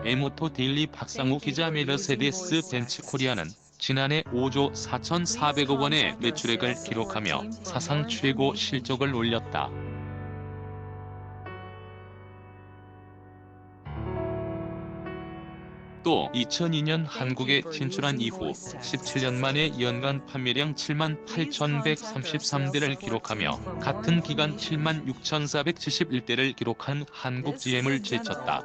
에모토 데일리 박상우 기자. 메르세데스 벤츠 코리아는 지난해 5조 4,400억 원의 매출액을 기록하며 사상 최고 실적을 올렸다. 또 2002년 한국에 진출한 이후 17년 만에 연간 판매량 7만 8,133대를 기록하며 같은 기간 7만 6,471대를 기록한 한국 GM을 제쳤다.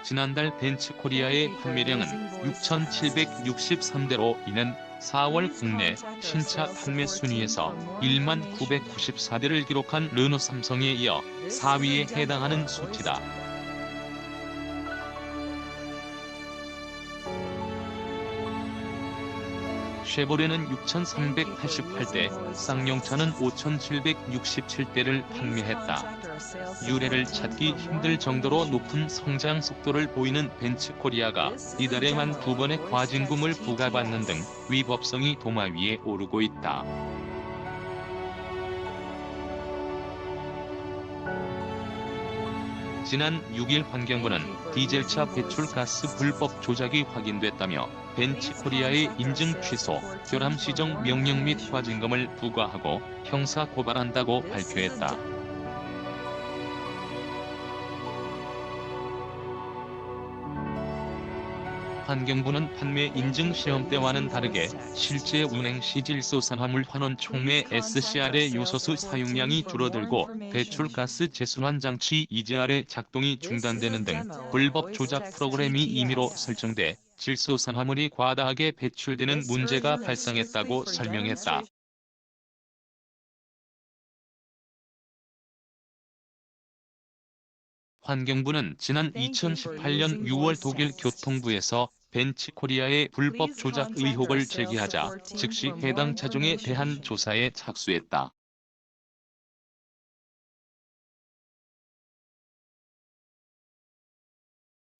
지난달 벤츠 코리아의 판매량은 6,763대로 이는 4월 국내 신차 판매 순위에서 1만 994대를 기록한 르노 삼성에 이어 4위에 해당하는 수치다. 쉐보레는 6,388대, 쌍용차는 5,767대를 판매했다. 유례를 찾기 힘들 정도로 높은 성장 속도를 보이는 벤츠 코리아가 이달에만 2번의 과징금을 부과받는 등 위법성이 도마 위에 오르고 있다. 지난 6일 환경부는 디젤차 배출가스 불법 조작이 확인됐다며 벤츠 코리아의 인증 취소, 결함 시정 명령 및 과징금을 부과하고 형사 고발한다고 발표했다. 환경부는 판매 인증 시험대와는 다르게 실제 운행 시 질소산화물 환원 촉매 SCR의 요소수 사용량이 줄어들고 배출가스 재순환 장치 EGR의 작동이 중단되는 등 불법 조작 프로그램이 임의로 설정돼 질소산화물이 과다하게 배출되는 문제가 발생했다고 설명했다. 환경부는 지난 2018년 6월 독일 교통부에서 벤츠 코리아의 불법 조작 의혹을 제기하자 즉시 해당 차종에 대한 조사에 착수했다.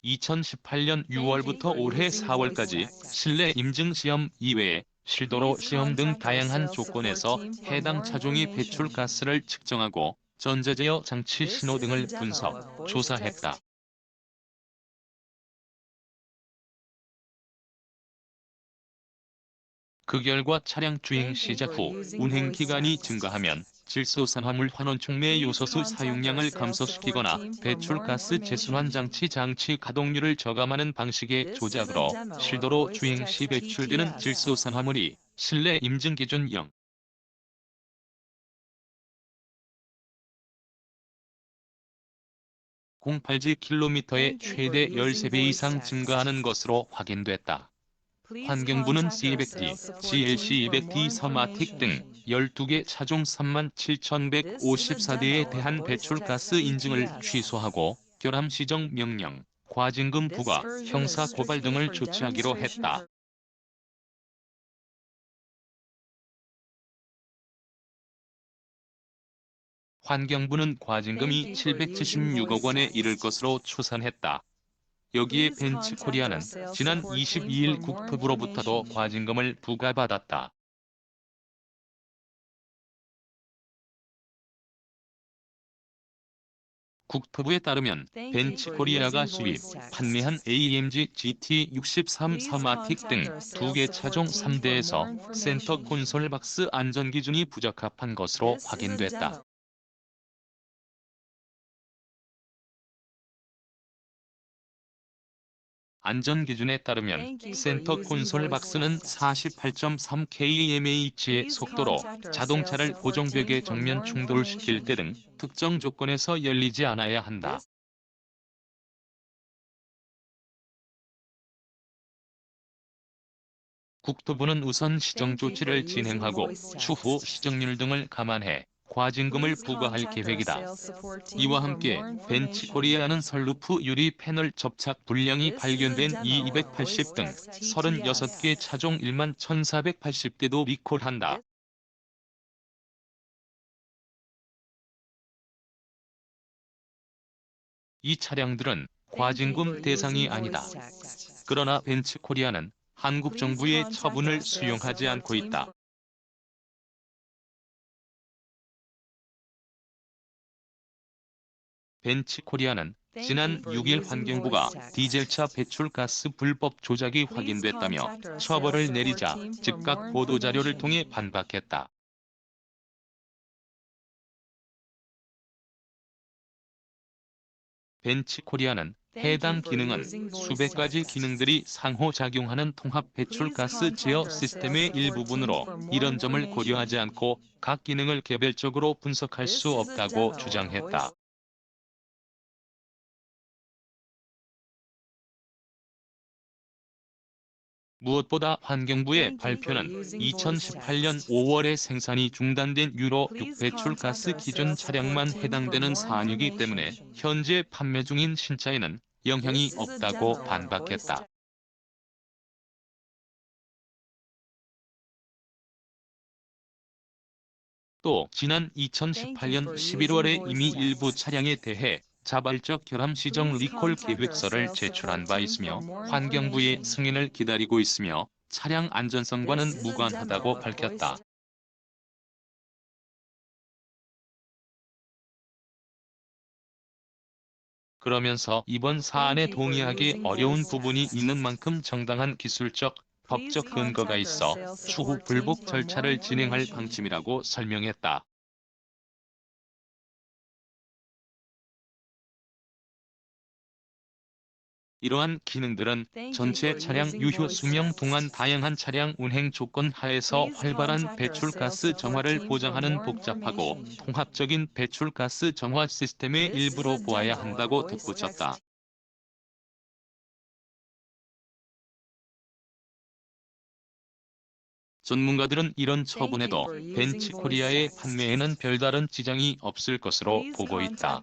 (2018년 6월부터) 올해 4월까지 실내 임증 시험 이외에 실도로 시험 등 다양한 조건에서 해당 차종이 배출가스를 측정하고 전자제어 장치 신호 등을 분석, 조사했다. 그 결과 차량 주행 시작 후 운행 기간이 증가하면 질소산화물 환원 촉매 요소수 사용량을 감소시키거나 배출가스 재순환 장치 가동률을 저감하는 방식의 조작으로 실도로 주행 시 배출되는 질소산화물이 실내 임증 기준 0. 08j/km의 최대 13배 이상 증가하는 것으로 확인됐다. 환경부는 C200D, GLC200D 서마틱 등 12개 차종 37,154대에 대한 배출가스 인증을 취소하고 결함 시정 명령, 과징금 부과, 형사 고발 등을 조치하기로 했다. 환경부는 과징금이 776억 원에 이를 것으로 추산했다. 여기에 벤츠 코리아는 지난 22일 국토부로부터도 과징금을 부과받았다. 국토부에 따르면 벤츠 코리아가 수입, 판매한 AMG GT63 서마틱 등 2개 차종 3대에서 센터 콘솔 박스 안전 기준이 부적합한 것으로 확인됐다. 안전 기준에 따르면 센터 콘솔 박스는 48.3kmh의 속도로 자동차를 고정벽에 정면 충돌시킬 때 등 특정 조건에서 열리지 않아야 한다. 국토부는 우선 시정 조치를 진행하고 추후 시정률 등을 감안해 과징금을 부과할 계획이다. 이와 함께 벤츠 코리아는 선루프 유리 패널 접착 불량이 발견된 E280 등 36개 차종 1만 1,480대도 리콜한다. 이 차량들은 과징금 대상이 아니다. 그러나 벤츠 코리아는 한국 정부의 처분을 수용하지 않고 있다. 벤치코리아는 지난 6일 환경부가 디젤차 배출가스 불법 조작이 확인됐다며 처벌을 내리자 즉각 보도자료를 통해 반박했다. 벤치코리아는 해당 기능은 수백 가지 기능들이 상호작용하는 통합 배출가스 제어 시스템의 일부분으로 이런 점을 고려하지 않고 각 기능을 개별적으로 분석할 수 없다고 주장했다. 무엇보다 환경부의 발표는 2018년 5월에 생산이 중단된 유로6 배출가스 기준 차량만 해당되는 사안이기 때문에 현재 판매 중인 신차에는 영향이 없다고 반박했다. 또 지난 2018년 11월에 이미 일부 차량에 대해 자발적 결함 시정 리콜 계획서를 제출한 바 있으며 환경부의 승인을 기다리고 있으며 차량 안전성과는 무관하다고 밝혔다. 그러면서 이번 사안에 동의하기 어려운 부분이 있는 만큼 정당한 기술적, 법적 근거가 있어 추후 불복 절차를 진행할 방침이라고 설명했다. 이러한 기능들은 전체 차량 유효 수명 동안 다양한 차량 운행 조건 하에서 활발한 배출가스 정화를 보장하는 복잡하고 통합적인 배출가스 정화 시스템의 일부로 보아야 한다고 덧붙였다. 전문가들은 이런 처분에도 벤치코리아의 판매에는 별다른 지장이 없을 것으로 보고 있다.